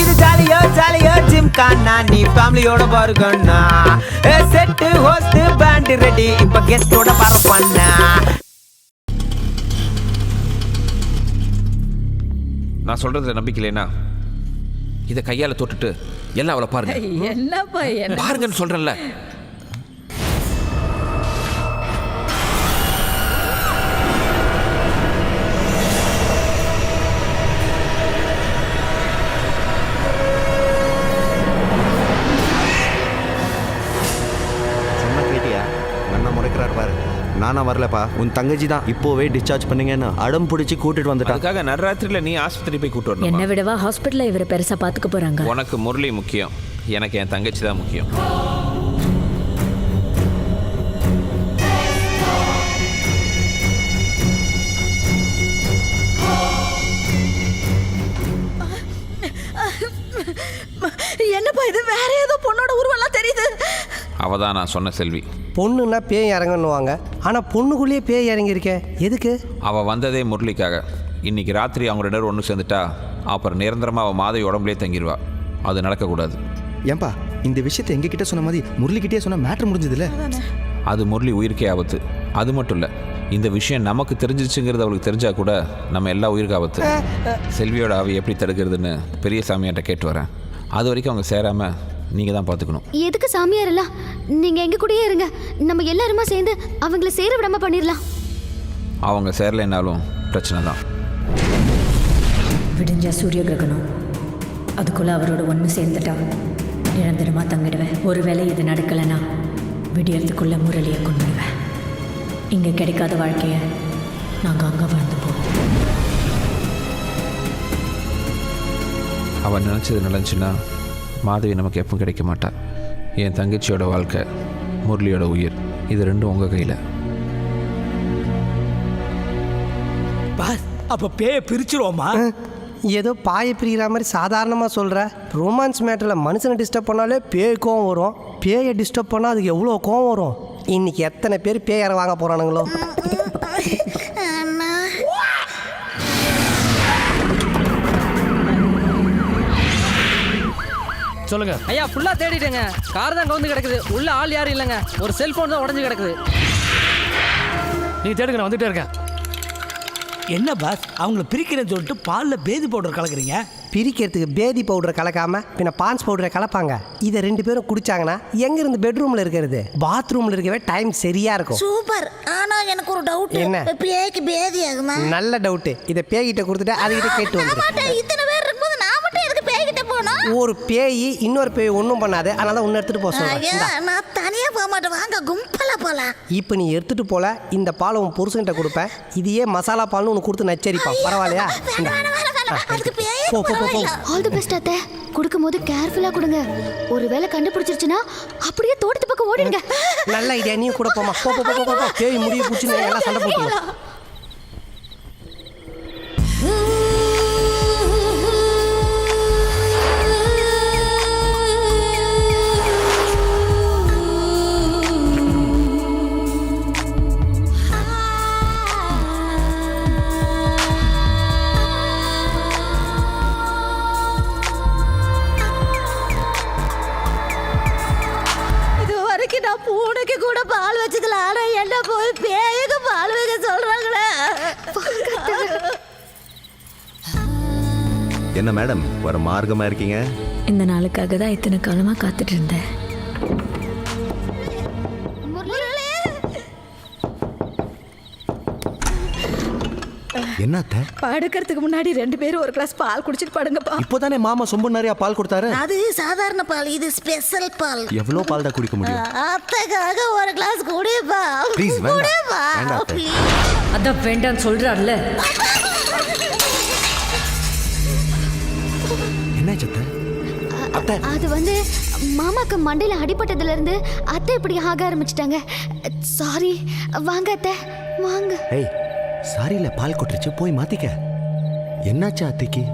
இது ஜாலியோ ஜாலியோ ஜிம் கானா நீ ஃபேமிலியோட பாருங்கண்ணா செட் ஹோஸ்ட் பேண்ட் ரெடி இப்ப கெஸ்டோட பரப்பண்ணா. நான் சொல்றதுல நம்பிக்கை இல்லைனா இதை கையால தொட்டுட்டு எல்லாம் அவளை பாருங்க. என்னப்பா பாருங்கன்னு சொல்றேன்ல. நானா வரலப்பா, உன் தங்கச்சி தான் இப்போவே டிஸ்சார்ஜ் பண்ணீங்கன்னு அடம் பிடிச்சி கூட்டிட்டு வந்துட்டான். அதுக்காக நடுராத்திரில நீ ஆஸ்பத்திரி போய் கூட்டு வரணும். என்ன விடவா ஹாஸ்பிட்டல்ல இவரை பெருசா பாத்துக்க போறாங்க. உனக்கு முரளி முக்கியம், எனக்கு என் தங்கச்சி தான் முக்கியம். என்னப்பா இது வேற ஏதோ பொண்ணோட உருவெல்லாம் தெரியுது. அவதான் நான் சொன்ன செல்வி. பொண்ணுன்னா பேய் இறங்கன்னுவாங்க, ஆனால் பொண்ணுக்குள்ளேயே பேய் இறங்கியிருக்கே, எதுக்கு? அவள் வந்ததே முரளிக்காக. இன்னைக்கு ராத்திரி அவங்க 2 பேரும் ஒன்று சேர்ந்துட்டா அப்புறம் நிரந்தரமாக அவள் மாதவி உடம்புலேயே தங்கிடுவா. அது நடக்கக்கூடாது. ஏன்பா இந்த விஷயத்தை எங்ககிட்ட சொன்ன மாதிரி முரளிக்கிட்டே சொன்ன மேட்ரு முடிஞ்சதில்ல? அது முரளி உயிருக்கே ஆபத்து. அது மட்டும் இல்லை, இந்த விஷயம் நமக்கு தெரிஞ்சிச்சுங்கிறது அவளுக்கு தெரிஞ்சா கூட நம்ம எல்லா உயிருக்கு ஆபத்து. செல்வியோட ஆவி எப்படி தடுக்கிறதுன்னு பெரிய சாமியார்ட்ட கேட்டு வரேன். அது வரைக்கும் அவங்க சேராமல் நீங்கள் தான் பார்த்துக்கணும். எதுக்கு சாமியார் எல்லாம்? நீங்கள் எங்கள் கூடயே இருங்க, நம்ம எல்லாருமா சேர்ந்து அவங்கள சேர விடாம பண்ணிடலாம். அவங்க சேரலைன்னாலும் பிரச்சனை தான். விடிஞ்ச சூரிய கிரகணம், அதுக்குள்ளே அவரோட ஒன்று சேர்ந்துட்டா நிரந்தரமாக தங்கிடுவேன். ஒருவேளை இது நடக்கலைன்னா விடியறதுக்குள்ளே முரளியை கொண்டுடுவேன். இங்கே கிடைக்காத வாழ்க்கையை நாங்கள் அங்கே வாழ்ந்துப்போம். அவன் நினச்சது நடந்துச்சுன்னா மாதவி நமக்கு எப்பவும் கிடைக்க மாட்டா. என் தங்கச்சியோட வாழ்க்கை, முரளியோட உயிர், இது ரெண்டும் உங்கள் கையில். அப்போ பேயை பிரிச்சிருவோமா? ஏதோ பாயை பிரிகிற மாதிரி சாதாரணமாக சொல்கிற. ரொமான்ஸ் மேட்டரில் மனுஷனை டிஸ்டர்ப் பண்ணாலே பேய் கோவம் வரும், பேயை டிஸ்டர்ப் பண்ணால் அதுக்கு எவ்வளோ கோவம் வரும். இன்னைக்கு எத்தனை பேர் பேய் இற வாங்க போகிறானுங்களோ. சொல்லுங்க ஐயா. ஃபுல்லா தேடிட்டேங்க, கார் தான் கவுந்து கிடக்குது, உள்ள ஆள் யாரும் இல்லைங்க, ஒரு செல்போன் தான் உடஞ்சு கிடக்குது. நீ தேடுங்க, நான் வந்துட்டே இருக்கேன். என்ன பாஸ், அவங்கள பிரிக்கிறேன்னு சொல்லிட்டு பாலில் பேதி பவுடர் கலக்குறீங்க? பிரிக்கிறதுக்கு பேதி பவுடரை கலக்காமல் பின்ன பான்ஸ் பவுடரை கலப்பாங்க. இதை 2 பேரும் குடிச்சாங்கன்னா எங்கேருந்து பெட்ரூமில் இருக்கிறது, பாத்ரூமில் இருக்கவே டைம் சரியாக இருக்கும். சூப்பர். ஆனால் எனக்கு ஒரு டவுட். என்ன? பேய்க்கு பேதி ஆகுமா? நல்ல டவுட்டு. இதை பேய்கிட்ட கொடுத்துட்டு அதுகிட்ட கேட்டு வந்துடும். இத்தனை பேர் இருக்கும்போது நான் மட்டும் எதுக்கு பேய்கிட்ட போனோம்? ஒரு பேய் இன்னொரு பேய் ஒன்றும் பண்ணாது, அதனால தான் ஒன்று எடுத்துகிட்டு போக சொல்லுவேன். நான் தனியாக போக மாட்டேன், வாங்க கும்பலா போகலாம். இப்போ நீ எடுத்துகிட்டு போல, இந்த பாலை உன் புருஷன்கிட்ட கொடுப்பேன். இதையே மசாலா பால்னு உனக்கு கொடுத்து நச்சரிப்பான். பரவாயில்லையா? ஆல் தி பெஸ்ட் அத்தை. கொடுக்கும்போது கேர்ஃபுல்லா கொடுங்க. ஒருவேளை கண்டுபிடிச்சிருச்சுன்னா அப்படியே தோட்டத்து பக்கம் ஓடிடுங்க. நல்ல ஐடியா, நீ கூட போமா. போ போ போ போ. பேய் முடிய பூச்சி எல்லாம் சண்டை போட்டுங்க. நான் பூனைக்கு கூட பால் வச்சுக்கலாம், ஆனா என்ன போய் பேய்க்கு பால் வைக்க சொல்றாங்களே. என்ன மேடம் வர மார்க்கமா இருக்கீங்க? இந்த நாளுக்காக தான் இத்தனை காலமா காத்துட்டு இருந்தேன். என்னத்த? படுக்கிறதுக்கு முன்னாடி 2 பேரும் ஒரு கிளாஸ் பால் குடிச்சிட்டு படுங்கப்பா. இப்போதானே மாமா சொம்பு நிறைய பால் கொடுத்தாரு. அது சாதாரண பால், இது ஸ்பெஷல் பால். எவ்வளோ பால் தான் குடிக்க முடியும்? அத்தைக்காக ஒரு கிளாஸ் குடிப்பா. ப்ளீஸ் வேண்டாம். அதான் வேண்டான்னு சொல்றாருல. என்ன சத்த? அத்தை, அது வந்து மாமாக்கு மண்டையில அடிபட்டதுல இருந்து அத்தை இப்படி ஆக ஆரம்பிச்சிட்டாங்க. சாரி. வாங்க அத்தை, வாங்க. ஏய், சாரியில பால் கொட்டுருச்சு, போய் மாத்திக்க. என்னாச்சு அத்தைக்கு?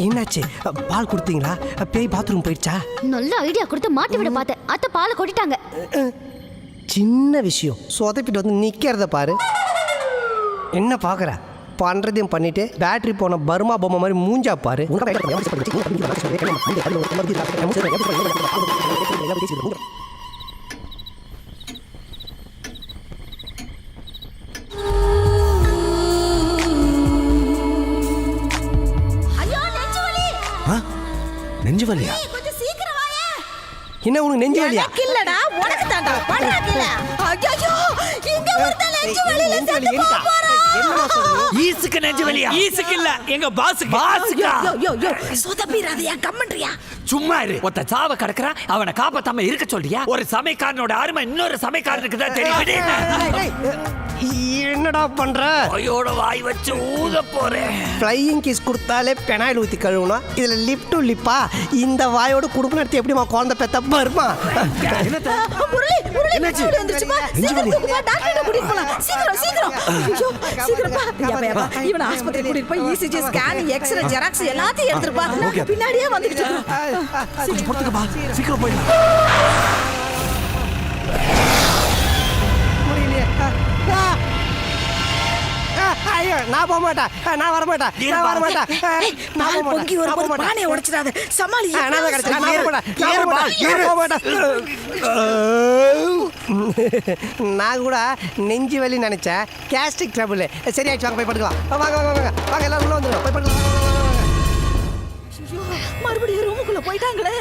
என்னாச்சு? போச்சு. பால் கொடுத்தீங்களா? பேய் பாத்ரூம் போயிடுச்சா? நல்ல ஐடியா கொடுத்து மாட்டி விட பார்த்தேன். அத்தை பாலை கொட்டிட்டாங்க. சின்ன விஷயம் சொதப்பிட்டு வந்து நிற்கிறத பாரு. என்ன பார்க்குற? பண்ணுறதையும் பண்ணிட்டு பேட்டரி போன பர்மா பொம்மை மாதிரி மூஞ்சா பாரு. ஐயோ நெஞ்சு வலி. நெஞ்சு வலியா? கொஞ்சம் சீக்கிரம் வாயே. என்ன உனக்கு நெஞ்சு வலியா? எனக்கு இல்லடா, உனக்கு தான்டா. பண்றாங்கல. ஐயோ இங்க ஒருத்த நெஞ்சு வலியில செத்து போறான். என்னமா சொல்றீங்க? ஈசுக்கு நெஞ்சு வலியா? ஈசுக்கு இல்ல, எங்க பாஸுக்கு. யோ சொதப்பிராதயா கம்மன்றியா. சும்மா இரு. ஒத்த சாவ கடக்குறா, அவனை காப்பாத்தாம இருக்க சொல்றியா? ஒரு சமைக்காரனோட அருமை இன்னொரு சமைக்காரனுக்கு தான் தெரியும். என்னடா பண்ற? ஐயோட வாய் வச்சு ஊத போறேன். ஃப்ளையிங் கிஸ் கொடுத்தாலே பெனாயில் ஊற்றி கழுவணும். இதில் லிப் டு லிப்பா இந்த வாயோட குடும்பம் நடத்தி எப்படிமா குழந்தை பெத்த வருமா? முரளி என்னாச்சு? வந்துருச்சுமா. சீக்கிரம் வா, டாக்டர் கூட்டிட்டு போலாம். சீக்கிரம் ஐயோ சீக்கிரம் வா. இவனை ஆஸ்பத்திரி கூட்டிட்டு போய் இசிஜி ஸ்கேன் எக்ஸ்ரே ஜெராக்ஸ் எல்லாத்தையும் எடுத்துட்டு பா. பின்னாடியே வந்துட்டு கொஞ்சம் பொறுத்துக்கப்பா, சீக்கிரம் போயிடலாம். முடியலையே. ஐயோ நான் போக மாட்டேன். நான் வர மாட்டேன். பால் பொங்கி ஒரு பானையை உடைச்சிடாத. சமாளி. நான் கூட நெஞ்சு வலி நினைச்சேன். கேஸ்ட்ரிக் ட்ரபிள் சரியாயிடுச்சு. வாங்க போய் படுக்கலாம். வாங்க எல்லாரும் உள்ள வந்துடும். போய் படுக்கலாம். மறுபடியும் ரூமுக்குள்ள போயிட்டாங்களே.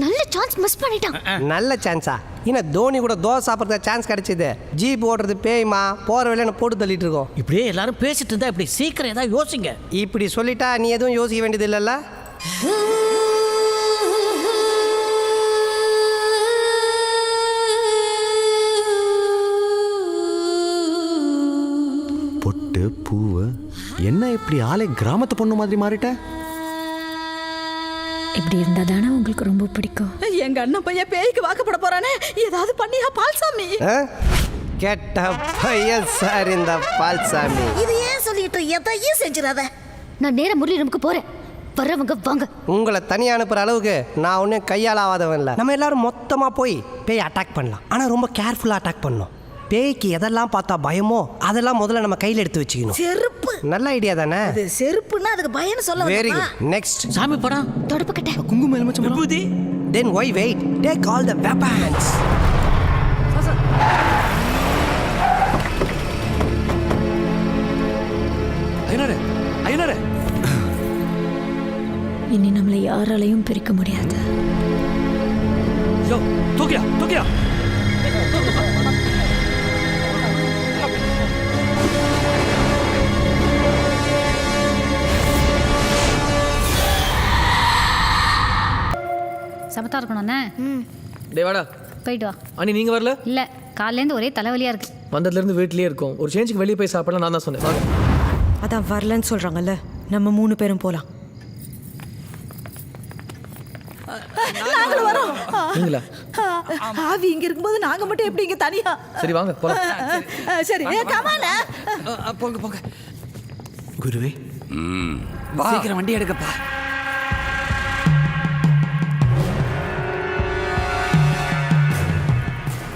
நல்ல சான்ஸ் மிஸ் பண்ணிட்டான். நல்ல சான்ஸா? இன்னும் தோனி கூட தோசை சாப்பிட்றதுக்கு சான்ஸ் கிடைச்சிது. ஜீப் ஓடுறது பேய்மா, போகிற வேலையை போட்டு தள்ளிட்டு இருக்கோம். இப்படியே எல்லாரும் பேசிட்டு இருந்தா இப்படி சீக்கிரம் ஏதாவது யோசிங்க. இப்படி சொல்லிட்டா நீ எதுவும் யோசிக்க வேண்டியது இல்லைல்ல? பொட்டு பூவு என்ன இப்படி ஆளை கிராமத்து பொண்ணு மாதிரி மாறிட்ட? இப்படி இருந்தால் தானே உங்களுக்கு ரொம்ப பிடிக்கும். எங்க அண்ணன் பையன் பேய்க்கு வாக்கப்பட போறானே, ஏதாவது பண்ணியா பால்சாமி? கெட்ட பையன் சார் இந்த பால்சாமி. இது ஏன் சொல்லிட்டு எதையும் செஞ்சிடாத. நான் நேரா முரளி ரூமுக்கு போறேன். வர்றவங்க வாங்க. உங்களை தனியாக அனுப்புகிற அளவுக்கு நான் ஒன்றும் கையால் ஆகாதவன் இல்லை. நம்ம எல்லாரும் மொத்தமாக போய் பேய் அட்டாக் பண்ணலாம். ஆனால் ரொம்ப கேர்ஃபுல்லாக அட்டாக் பண்ணணும். பேய்க்கு எதெல்லாம் பார்த்தா பயமோ அதெல்லாம் முதல்ல நம்ம கையில் எடுத்து வச்சுக்கணும். செருப்பு நல்ல ஐடியா தானே? அது செருப்புன்னா அதுக்கு பயன்னு சொல்ல வெரி வந்தா. குட். நெக்ஸ்ட் சாமி படம் தொடப்பு கட்ட. குங்குமம் எலுமிச்சம் விபூதி. Then why wait? Take all the weapons. ஐயனாரே இனி நம்மளை யாராலையும் பிரிக்க முடியாது. யோ தூக்கியா சமத்தா இருக்கணும்ண்ணே. டேய் வாடா. போயிட்டு வா. அண்ணி நீங்கள் வரல? இல்லை, காலையிலேருந்து ஒரே தலைவலியாக இருக்கு. வந்ததுலேருந்து வீட்லேயே இருக்கும். ஒரு சேஞ்சுக்கு வெளியே போய் சாப்பிடலாம் நான் தான் சொன்னேன். வாங்க. அதான் வரலன்னு சொல்றாங்கல்ல, நம்ம 3 பேரும் போலாம். நாங்களும் வரோம். நீங்களா? ஆவி இங்க இருக்கும்போது நாங்க மட்டும் எப்படி இங்க தனியா? சரி வாங்க போலாம். சரி கமால. போங்க. குருவே சீக்கிரம் வண்டி எடுக்கப்பா.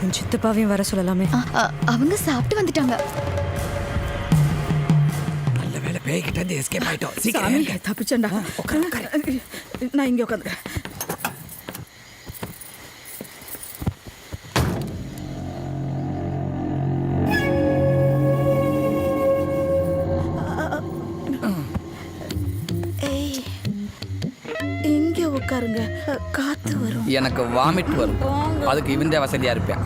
உன் சித்தப்பாவையும் வர சொல்லலாமே. அவங்க சாப்பிட்டு வந்துட்டாங்க. நல்ல வேலை, பேய்கிட்ட இருந்து எஸ்கேப் ஆயிட்டோம். சாமி சீக்கிரம் தப்பிச்சேன்டா. நான் இங்க உட்காந்துக்கிறேன். இங்க உட்காருங்க, காத்து வரும். எனக்கு வாமிட் வரும். அதுக்கு இவந்தே வசதியா இருப்பேன்.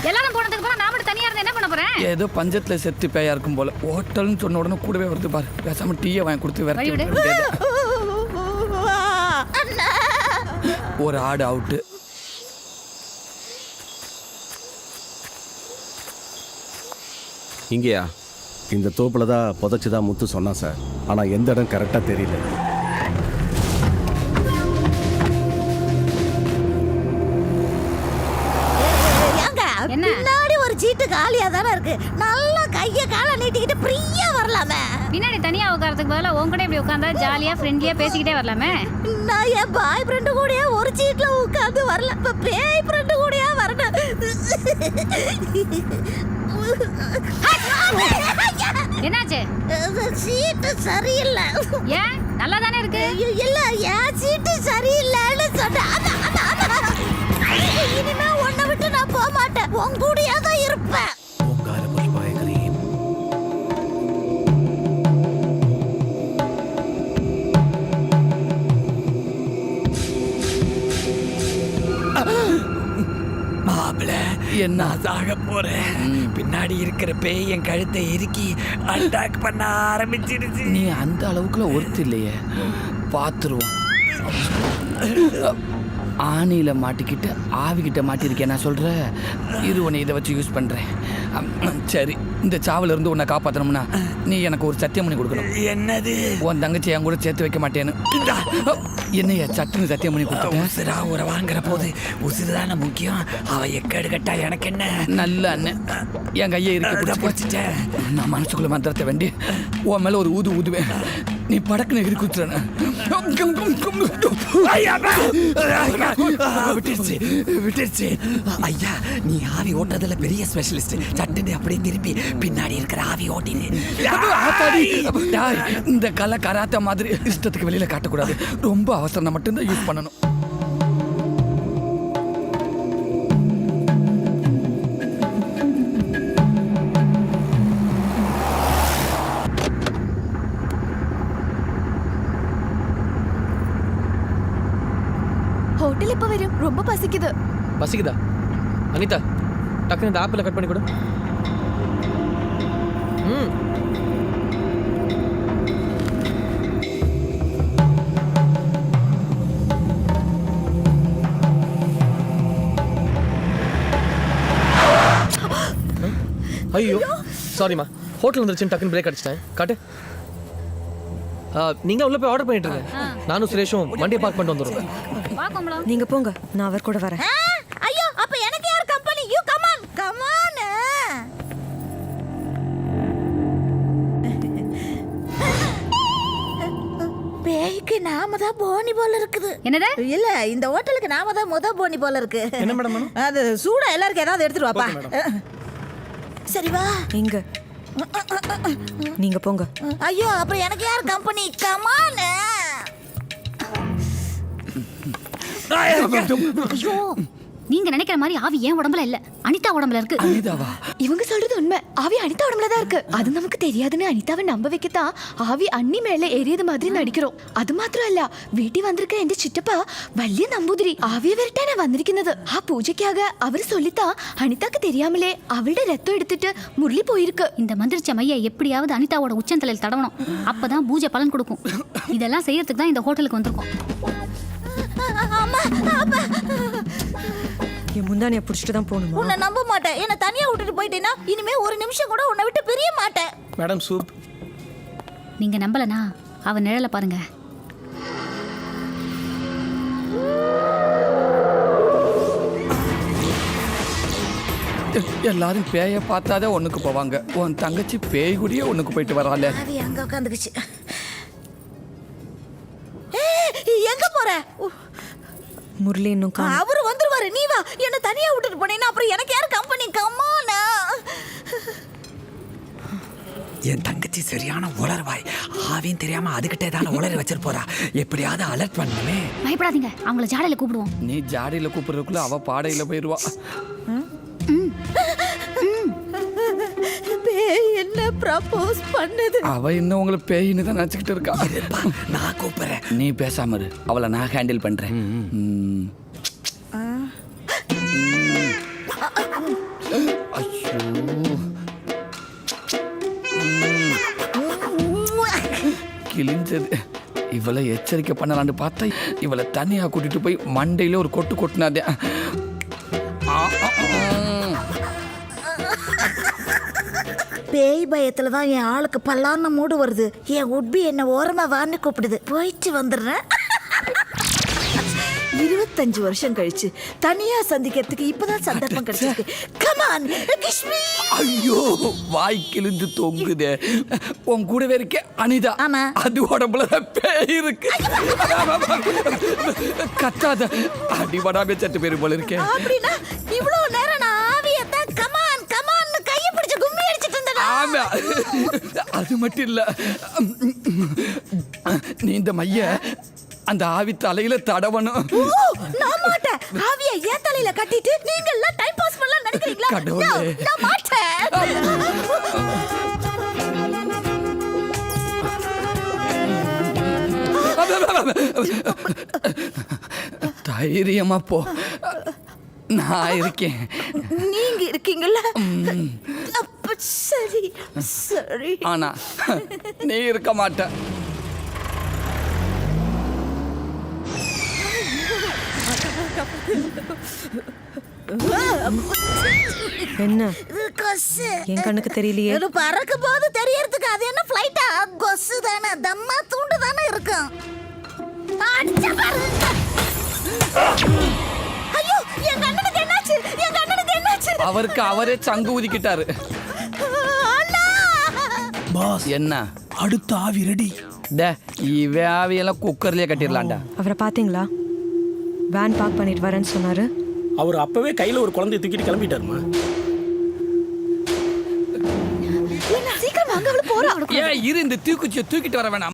எல்லாரும் போனதுக்கு அப்புறம் நான் மட்டும் தனியாக இருந்தா என்ன பண்ண போறேன்? ஏதோ பஞ்சத்துல செத்து பேயா இருக்கும் போல. ஹோட்டல்னு சொன்ன உடனே கூடவே வருது பாரு. பேசாம டீயை வாங்கி கொடுத்து வழி விடு. ஒரு ஆடு அவுட்டு. இங்கேயா? இந்த தோப்பில் தான் புதைச்சிதான் முத்து சொன்னான் சார். ஆனால் எந்த இடம் கரெக்டாக தெரியல. என்ன? பின்னாடி ஒரு சீட்டு காலியா தானே இருக்கு. நல்லா கைய கால நீட்டிக்கிட்டு ஃப்ரீயா வரலாமே. பின்னாடி தனியா உட்காரத்துக்கு பதிலா உன் கூட இப்படி உட்காந்தா ஜாலியா ஃப்ரெண்ட்லியா பேசிக்கிட்டே வரலாமே. நான் என் பாய் ஃப்ரெண்டு கூடயே ஒரு சீட்ல உட்காந்து வரல. இப்ப பேய் ஃப்ரெண்டு கூடயா வரணும். என்னாச்சு? சீட்டு சரியில்லை. ஏன் நல்லா தானே இருக்கு? இல்ல என் சீட்டு சரியில்லைன்னு சொன்னேன். இனிமே உன்னை விட்டு நான் போக மாட்டேன். உன் கூடயே தான் இருப்பேன். மாப்பிள என்ன சாக போறேன். பின்னாடி இருக்கிற பேய் என் கழுத்தை இறுக்கி அட்டாக் பண்ண ஆரம்பிச்சிடுச்சு. நீ அந்த அளவுக்குள்ள ஒருத்து இல்லையே, பார்த்துருவோம். ஆணியில மாட்டிக்கிட்டு ஆவிக்கிட்ட மாட்டிருக்கேன் நான் சொல்ற. இரு உன்னை இதை வச்சு யூஸ் பண்றேன். சரி, இந்த சாவுல இருந்து உன்னை காப்பாற்றணும்னா நீ எனக்கு ஒரு சத்தியம் பண்ணி கொடுக்கணும். என்னது? உன் தங்கச்சி என் கூட சேர்த்து வைக்க மாட்டேன்னு. என்னைய சட்டுன்னு சத்தியம் பண்ணி கொடுத்தேன். உசுரா உரை வாங்குற போது உசுறு தானே முக்கியம். அவ எக்கடு கட்டா எனக்கு என்ன. நல்ல அண்ணன் என் கையை இருக்க போச்சுட்டேன். நான் மனசுக்குள்ள மந்திரத்தை வேண்டி உன் மேல ஒரு ஊது ஊதுவேன். நீ படக்குன்னு எகிரி குத்துறன. விட்டுருச்சு. ஐயா, நீ ஆவி ஓட்டுறதுல பெரிய ஸ்பெஷலிஸ்ட். சட்டுன்னு அப்படியே திருப்பி பின்னாடி இருக்கிற ஆவி ஓட்டினு. இந்த கலை கராத்த மாதிரி இஷ்டத்துக்கு வெளியில காட்டக்கூடாது. ரொம்ப அவசரம் மட்டும்தான் யூஸ் பண்ணணும். ஹோட்டல் எப்ப வரும்? ரொம்ப பசிக்குது. பசிக்குதா? அனிதா, டக்குனு இந்த ஆப்பிள கட் பண்ணி கொடு. ஐயோ சாரிம்மா, ஹோட்டல் வந்துருச்சுன்னு டக்குன்னு பிரேக் அடிச்சிட்டேன். காட்டு. நீங்க உள்ள போய் ஆர்டர் பண்ணிட்டு இருங்க. நானும் சுரேஷும் வண்டியை பார்க் பண்ணிட்டு வந்துடுறோம். வா கமலம். நீங்க போங்க, நான் அவர் கூட வரேன். ஐயோ, அப்ப எனக்கு யார் company? You come on, come on. பேய்க்கு நாம தான் போனி போல இருக்குது. என்னது? இல்ல, இந்த ஹோட்டலுக்கு நாம தான் முத போனி போல இருக்கு. என்ன மேடம்? அது சூடா எல்லாருக்கும் ஏதாவது எடுத்துட்டு வாப்பா. சரி வா. இங்க நீங்க போங்க. ஐயோ, அப்புறம் எனக்கு யார் கம்பெனி? Come on. ஐயோ, நீங்க நினைக்கிற மாதிரி ஆவி ஏன் உடம்புல இல்ல, அனிதா உடம்புல இருக்கு. அனிதாவா? இவங்க சொல்றது உண்மை. ஆவி அனிதா உடம்புல தான் இருக்கு. அது நமக்கு தெரியாதுன்னு அனிதாவை நம்ப வைக்கத்தான் ஆவி அண்ணி மேல ஏறியது மாதிரி நடிக்கிறோம். അത് മാത്രമല്ല, വീട്ടിൽ വന്നിരിക്കുന്ന എന്റെ ചിറ്റപ്പ വലിയ നമ്പൂതിരി ആവിയെ വരട്ടാനാ വന്നിരിക്കുന്നത്. ആ പൂജയ്ക്കാக அவர் சொல்லித்தான் அனிதாக்கு தெரியாமலே அவளுടെ ரத்தம் எடுத்துட்டு முரளி போயிருக்கு. இந்த மந்திரிச்ச மைய எப்படியாவது அனிதாவோட உச்சந்தலையில் தடவணும். அப்பதான் பூஜை பலன் கொடுக்கும். இதெல்லாம் செய்யறதுக்கு தான் இந்த ஹோட்டலுக்கு வந்திருக்கோம். என் முந்தானியை பிடிச்சிட்டு தான் போகணுமா? உன்னை நம்ப மாட்டேன். என்ன தனியா விட்டுட்டு போயிட்டேன்னா இனிமே ஒரு நிமிஷம் கூட உன்னை விட்டு பிரிய மாட்டேன். Madam soup. நீங்க நம்பலனா அவ நிழல பாருங்க. எல்லாரும் பேயை பார்த்தாதே ஒண்ணுக்கு போவாங்க. உன் தங்கச்சி பேய் கூடயே ஒண்ணுக்கு போயிட்டு வரால. அது அங்க உட்காந்துக்குச்சு. எங்க போற? முரளி இன்னும் அவரு வந்துருவாரு. நீ வா. என்ன தனியா விட்டுட்டு போனேன்னா அப்புறம் எனக்கு யார் கம்பெனி? கம்மானா. என் தங்கச்சி சரியான உளர்வாய். ஆவியும் தெரியாம அதுகிட்டே தானே உளறி வச்சிட்டு போறா. எப்படியாவது அலர்ட் பண்ணுமே. பயப்படாதீங்க, அவங்கள ஜாடையில கூப்பிடுவோம். நீ ஜாடியில கூப்பிடுறதுக்குள்ள அவ பாடையில போயிருவா. பேய் என்ன ப்ரப்போஸ் பண்ணுது? அவ இன்னும் உங்களை பேயின்னு தான் நினைச்சுக்கிட்டு இருக்கா. நான் கூப்பிடுறேன். நீ பேசாம இரு, அவளை நான் ஹேண்டில் பண்றேன். ஐயோ, கிழிஞ்சது. இவளை எச்சரிக்கை பண்ணலான்னு பார்த்தா இவளை தனியா கூட்டிட்டு போய் மண்டையில ஒரு கொட்டு கொட்டினாதே. பேய் பயத்துல தான் என் ஆளுக்கு பல்லான மூடு வருது. என் உட்பி என்ன ஓரமா வான்னு கூப்பிடுது. போயிட்டு வந்துடுறேன். 25 வருஷம் கழிச்சு தனியா சந்திக்கிறதுக்கு இப்பதான் சந்தர்ப்பம் கிடைச்சிருக்கு. கமான் கிஷ்மி. ஐயோ வாய் கிழிஞ்சு தொங்குதே. உன் கூடவே இருக்க அனிதா. ஆமா. அது உடம்புல பேய் இருக்கு. கத்தாத அடிபடாம சட்டு பேரு போல இருக்கேன். அப்படின்னா இவ்வளவு நேரம் நான் ஆவியத்தான் கமான் கமான்னு கையை பிடிச்சு கும்மி அடிச்சிட்டு இருந்தேனா? ஆமா. அது மட்டும் இல்ல, நீ இந்த மைய அந்த ஆவி தலையில தடவணும். ஓ, நான் மாட்டேன். ஆவிய ஏன் தலையில கட்டிட்டு நீங்க எல்லாம் டைம் பாஸ் பண்ணலாம் நினைக்கிறீங்களா? கடவுளே. No, நான் மாட்டேன். தைரியமா போ, நான் இருக்கேன். நீங்க இருக்கீங்கல்ல? அப்ப சரி சரி. ஆனா நீ இருக்க மாட்ட. என்ன இது கொசு. என் கண்ணுக்கு தெரியலையே. இது பறக்கும் போது தெரியறதுக்கு அது என்ன ஃப்ளைட்டா? கொசு தானே, தம்மா தூண்டு தானே இருக்கும். அடிச்ச பாருங்க. ஐயோ, என் கண்ணனுக்கு என்னாச்சு? என் கண்ணனுக்கு என்னாச்சு? அவருக்கு அவரே சங்கு ஊதிக்கிட்டாரு. அண்ணா! பாஸ் என்ன அடுத்த ஆவி ரெடி. டே, இவ ஆவியெல்லாம் குக்கர்லயே கட்டிடலாம்டா. அவரை பாத்தீங்களா? வேன் பார்க் பண்ணிட்டு வரேன்னு சொன்னாரு. அவர் அப்பவே கையில ஒரு குழந்தைய தூக்கிட்டு கிளம்பிட்டாருமா. சீக்கிரம் வாங்க, அவளு போறா. ஏன் இரு, இந்த தூக்குச்சியை தூக்கிட்டு வர வேணாமா?